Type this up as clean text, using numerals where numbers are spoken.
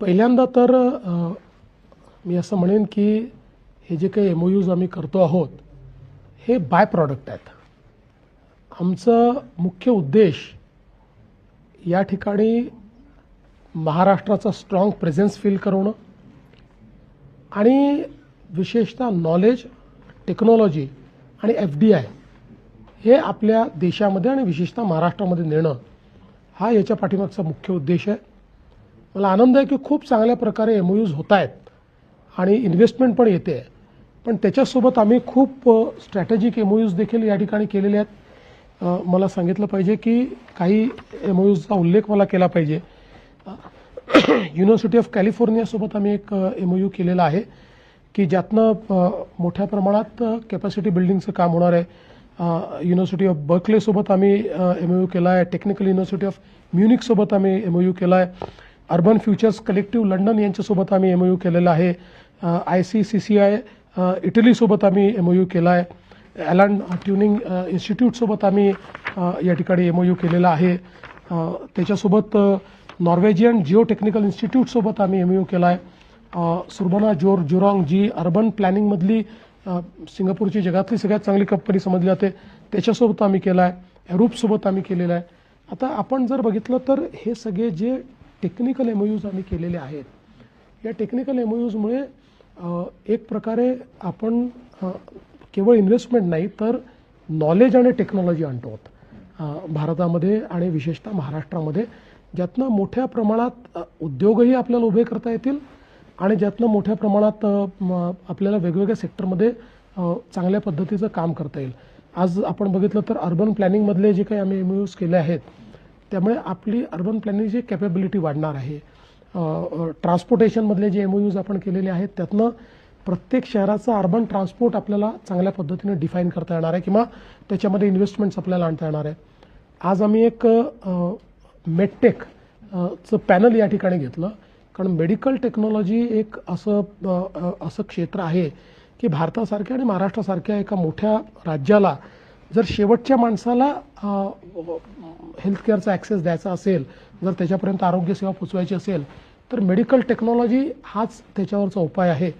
पहिल्यांदा तर मी असं म्हणेन की हे जे काही MOUs आम्ही करतो आहोत हे बाय प्रॉडक्ट आहेत. आमचं मुख्य उद्देश या ठिकाणी महाराष्ट्राचा स्ट्रॉंग प्रेझेन्स फील करवणं आणि विशेषतः नॉलेज, टेक्नॉलॉजी आणि FDI हे आपल्या देशामध्ये आणि विशेषतः महाराष्ट्रामध्ये नेणं हा याच्या पाठीमागचा मुख्य उद्देश आहे. मला आनंद आहे की खूप चांगल्या प्रकारे MOUs होत आहेत आणि इन्व्हेस्टमेंट पण येते. पण त्याच्यासोबत आम्ही खूप स्ट्रॅटेजिक MOUs देखील या ठिकाणी केलेले आहेत. मला सांगितलं पाहिजे की काही MOUsचा उल्लेख मला केला पाहिजे. युनिव्हर्सिटी ऑफ कॅलिफोर्नियासोबत आम्ही एक MOU केलेला आहे की ज्यातनं मोठ्या प्रमाणात कॅपॅसिटी बिल्डिंगचं काम होणार आहे. युनिव्हर्सिटी ऑफ बर्कलेसोबत आम्ही MOU केला आहे. टेक्निकल युनिव्हर्सिटी ऑफ म्युनिकसोबत आम्ही MOU केला आहे. अर्बन फ्युचर्स कलेक्टिव्ह लंडन यांच्यासोबत आम्ही MOU केलेला आहे. ICCCI इटलीसोबत आम्ही MOU केला आहे. ॲलन ट्युनिंग इन्स्टिट्यूटसोबत आम्ही या ठिकाणी MOU केलेला आहे. त्याच्यासोबत नॉर्वेजियन जिओ टेक्निकल इन्स्टिट्यूटसोबत आम्ही MOU केला आहे. सुर्बना जुरॉंग जी अर्बन प्लॅनिंगमधली सिंगापूरची जगातली सगळ्यात चांगली कंपनी समजली जाते त्याच्यासोबत आम्ही केला आहे. एरूपसोबत आम्ही केलेला आहे. आता आपण जर बघितलं तर हे सगळे जे टेक्निकल MOUs आम्ही केलेले आहेत या टेक्निकल MOUsमुळे एक प्रकारे आपण केवळ इन्व्हेस्टमेंट नाही तर नॉलेज आणि टेक्नॉलॉजी आणतो आहोत भारतामध्ये आणि विशेषतः महाराष्ट्रामध्ये, ज्यातनं मोठ्या प्रमाणात उद्योगही आपल्याला उभे करता येतील आणि ज्यातनं मोठ्या प्रमाणात आपल्याला वेगवेगळ्या सेक्टरमध्ये चांगल्या पद्धतीचं काम करता येईल. आज आपण बघितलं तर अर्बन प्लॅनिंगमधले जे काही आम्ही MOUs केले आहेत त्यामुळे आपली अर्बन प्लॅनिंगची कॅपेबिलिटी वाढणार आहे. ट्रान्सपोर्टेशनमधले जे MOUs आपण केलेले आहेत त्यातनं प्रत्येक शहराचं अर्बन ट्रान्सपोर्ट आपल्याला चांगल्या पद्धतीने डिफाईन करता येणार आहे किंवा त्याच्यामध्ये इन्व्हेस्टमेंट्स आपल्याला आणता येणार आहे. आज आम्ही एक मेडटेकचं पॅनल या ठिकाणी घेतलं कारण मेडिकल टेक्नॉलॉजी एक असं क्षेत्र आहे की भारतासारख्या आणि महाराष्ट्रासारख्या एका मोठ्या राज्याला जर शेवटच्या माणसाला हेल्थकेअरचा ॲक्सेस द्यायचा असेल, जर त्याच्यापर्यंत आरोग्यसेवा पोचवायची असेल तर मेडिकल टेक्नॉलॉजी हाच त्याच्यावरचा उपाय आहे.